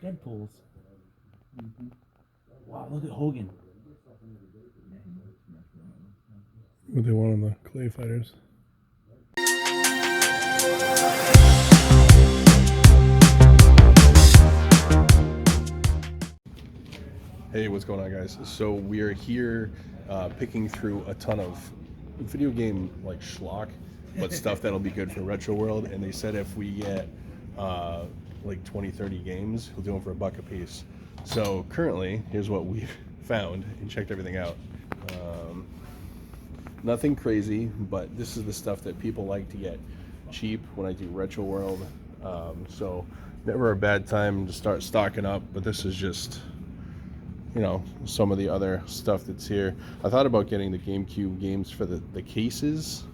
Deadpools. Wow, look at Hogan. What they want on the clay fighters. Hey, what's going on, guys? So we are here picking through a ton of video game like schlock, but stuff that'll be good for Retro World. And they said if we get like 20-30 games, we'll do them for $1 a piece. So currently, here's what we've found and checked everything out. Nothing crazy, but this is the stuff that people like to get cheap when I do Retro World. So never a bad time to start stocking up, but this is just, you know, some of the other stuff that's here. I thought about getting the GameCube games for the cases.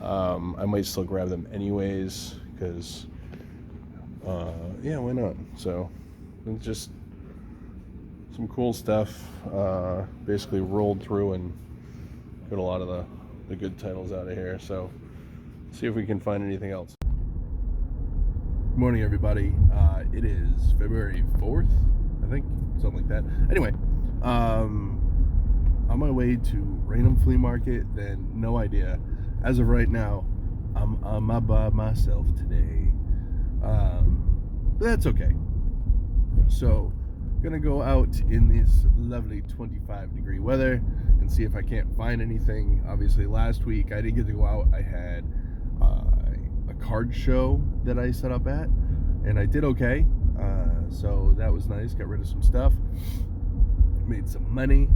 I might still grab them anyways, because yeah, why not? So it's just some cool stuff, basically rolled through and got a lot of the good titles out of here. So see if we can find anything else. Good morning, everybody. It is February 4th, I think, something like that. Anyway, on my way to random flea market, then no idea. As of right now, I'm by myself today, but that's okay. So gonna go out in this lovely 25-degree weather and see if I can't find anything. Obviously last week I didn't get to go out. I had a card show that I set up at, and I did okay, so that was nice. Got rid of some stuff, made some money,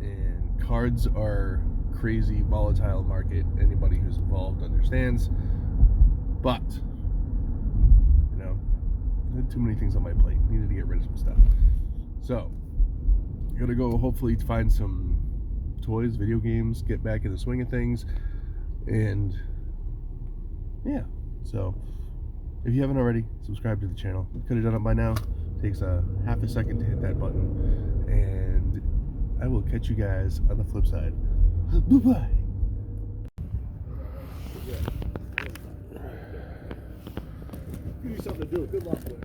and cards are crazy volatile market. Anybody who's involved understands, but you know, I had too many things on my plate. Needed to get rid of some stuff. So, gonna go hopefully find some toys, video games, get back in the swing of things, and yeah. So, if you haven't already, subscribe to the channel. Could have done it by now. Takes a half a second to hit that button, and I will catch you guys on the flip side. Bye-bye. Give you something to do. Good luck with it.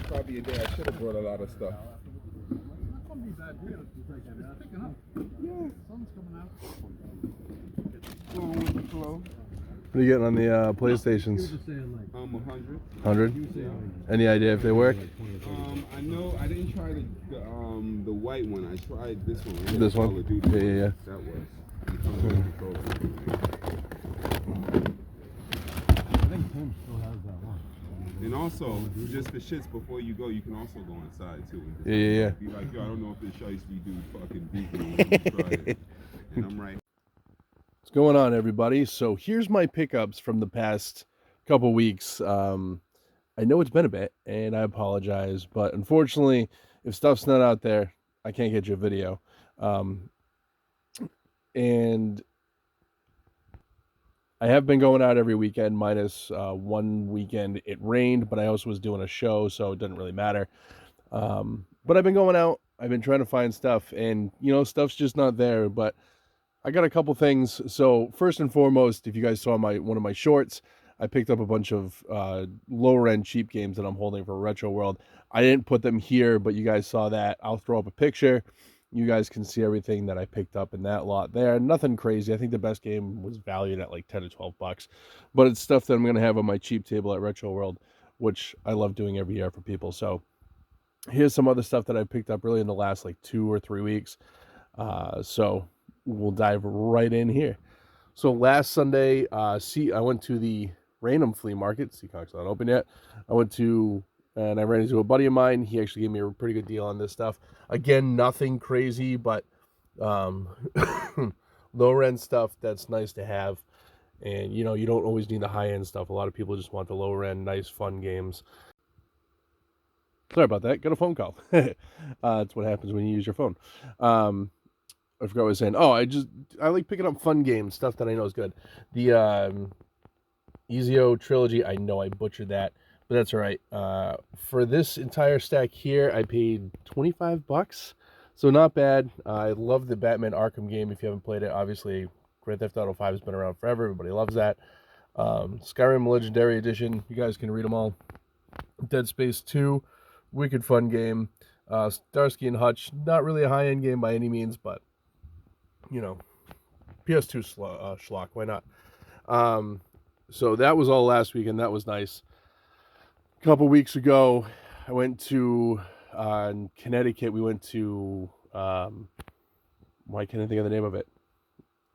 Probably a day I should have brought a lot of stuff. Yeah. Sun's coming out. Going with the flow. What are you getting on the PlayStations? 100. 100? Any idea if they work? I know I didn't try the white one. I tried this one. This one? Call of Duty. Yeah. That was. It comes with a controller. I think Tim still has that one. And also, just for shits, before you go, you can also go inside too. Yeah. Be like, yo, I don't know if this shiesty dude fucking beat me. Let me try it. And I'm right. What's going on, everybody? So here's my pickups from the past couple weeks. I know it's been a bit, and I apologize, but unfortunately, if stuff's not out there, I can't get you a video. And I have been going out every weekend, minus one weekend it rained, but I also was doing a show, so it doesn't really matter. But I've been going out. I've been trying to find stuff, and stuff's just not there. But I got a couple things. So first and foremost, if you guys saw one of my shorts, I picked up a bunch of lower end cheap games that I'm holding for Retro World. I didn't put them here, but you guys saw that. I'll throw up a picture. You guys can see everything that I picked up in that lot there. Nothing crazy. I think the best game was valued at like 10 to 12 bucks. But it's stuff that I'm going to have on my cheap table at Retro World, which I love doing every year for people. So here's some other stuff that I picked up really in the last like 2 or 3 weeks. So we'll dive right in here. So last Sunday, I went to the random flea market. Seacock's not open yet. I went to, and I ran into a buddy of mine. He actually gave me a pretty good deal on this stuff. Again, nothing crazy, but lower end stuff that's nice to have. And you don't always need the high end stuff. A lot of people just want the lower end, nice, fun games. Sorry about that. Got a phone call. That's what happens when you use your phone. I forgot what I was saying. Oh, I like picking up fun games, stuff that I know is good. The Ezio trilogy, I know I butchered that, but that's all right. For this entire stack here, I paid 25 bucks, so not bad. I love the Batman Arkham game. If you haven't played it, obviously Grand Theft Auto 5 has been around forever. Everybody loves that. Skyrim Legendary Edition, you guys can read them all. Dead Space 2, wicked fun game. Starsky and Hutch, not really a high-end game by any means, but PS2 schlock, why not? So that was all last week, and that was nice. A couple weeks ago, I went to Connecticut. We went to why can't I think of the name of it?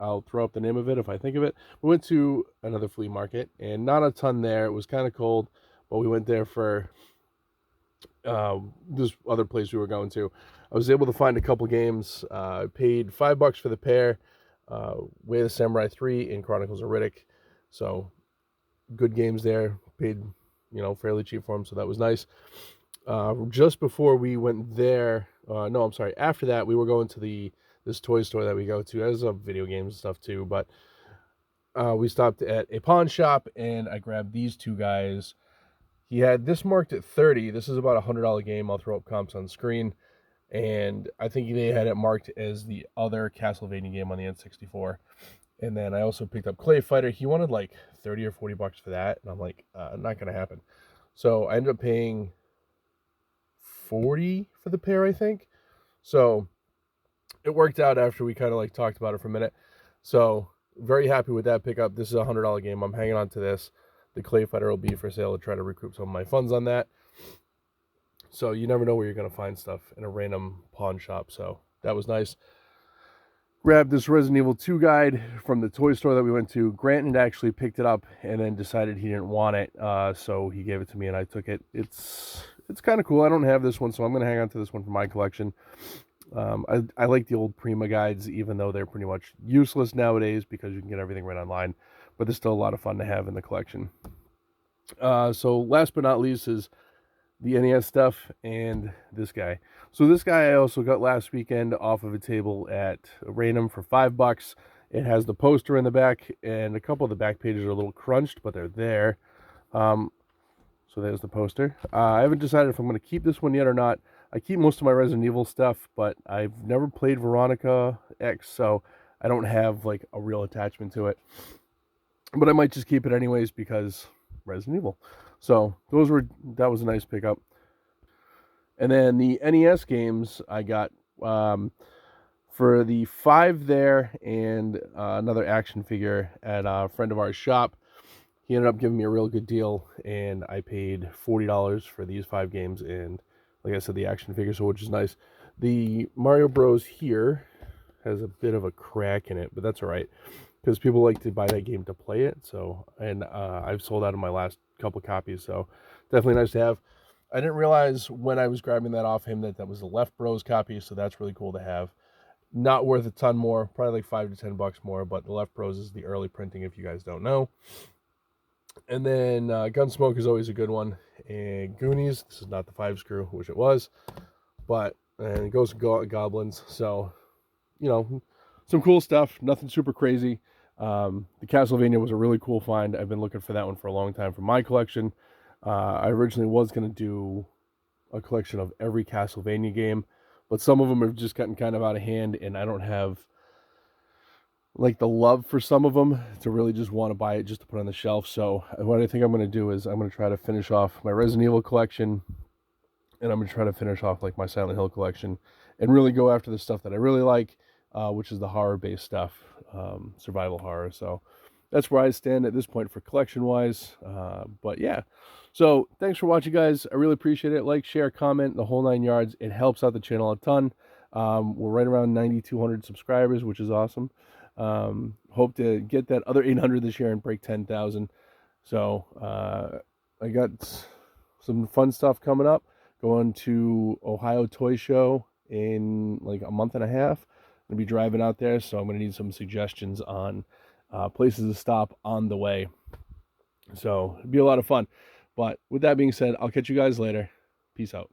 I'll throw up the name of it if I think of it. We went to another flea market, and not a ton there. It was kind of cold, but we went there for this other place we were going to. I was able to find a couple games. Paid $5 for the pair. Way of the Samurai 3 and Chronicles of Riddick. So good games there. Paid fairly cheap for them, so that was nice. Just before we went there, after that we were going to this toy store that we go to. There's video games and stuff too, but we stopped at a pawn shop and I grabbed these two guys. He had this marked at 30. This is about $100 game. I'll throw up comps on screen. And I think they had it marked as the other Castlevania game on the N64. And then I also picked up Clay Fighter. He wanted like 30 or 40 bucks for that. And I'm like, not going to happen. So I ended up paying 40 for the pair, I think. So it worked out after we kind of like talked about it for a minute. So very happy with that pickup. This is a $100 game. I'm hanging on to this. The Clay Fighter will be for sale to try to recoup some of my funds on that. So you never know where you're going to find stuff in a random pawn shop. So that was nice. Grabbed this Resident Evil 2 guide from the toy store that we went to. Grant had actually picked it up and then decided he didn't want it. So he gave it to me and I took it. It's kind of cool. I don't have this one, so I'm going to hang on to this one for my collection. I like the old Prima guides, even though they're pretty much useless nowadays because you can get everything right online. But they're still a lot of fun to have in the collection. So last but not least is the NES stuff and this guy. So this guy I also got last weekend off of a table at random for $5. It has the poster in the back, and a couple of the back pages are a little crunched, but they're there. So there's the poster. I haven't decided if I'm going to keep this one yet or not. I keep most of my Resident Evil stuff, but I've never played Veronica X, so I don't have like a real attachment to it. But I might just keep it anyways because Resident Evil. So that was a nice pickup. And then the NES games I got for the 5 there and another action figure at a friend of ours shop. he ended up giving me a real good deal, and I paid $40 for these 5 games, and like I said, the action figures, which is nice. The Mario Bros. Here has a bit of a crack in it, but that's all right, because people like to buy that game to play it. So, and I've sold out of my last couple copies, so definitely nice to have. I didn't realize when I was grabbing that off him that was the Left Bros copy, so that's really cool to have. Not worth a ton more, probably like $5 to $10 more, but the Left Bros is the early printing if you guys don't know. And then Gunsmoke is always a good one. And Goonies, this is not the 5 screw, which it was, but and Ghost Goblins. So, you know, some cool stuff. Nothing super crazy. The Castlevania was a really cool find. I've been looking for that one for a long time for my collection. I originally was going to do a collection of every Castlevania game, but some of them have just gotten kind of out of hand, and I don't have like the love for some of them to really just want to buy it just to put on the shelf. So what I think I'm going to do is I'm going to try to finish off my Resident Evil collection, and I'm going to try to finish off like my Silent Hill collection and really go after the stuff that I really like, which is the horror-based stuff, survival horror. So that's where I stand at this point for collection-wise. But yeah, so thanks for watching, guys. I really appreciate it. Like, share, comment, the whole 9 yards. It helps out the channel a ton. We're right around 9,200 subscribers, which is awesome. Hope to get that other 800 this year and break 10,000. So I got some fun stuff coming up. Going to Ohio Toy Show in like a month and a half. I'm going to be driving out there, so I'm going to need some suggestions on places to stop on the way. So it'll be a lot of fun. But with that being said, I'll catch you guys later. Peace out.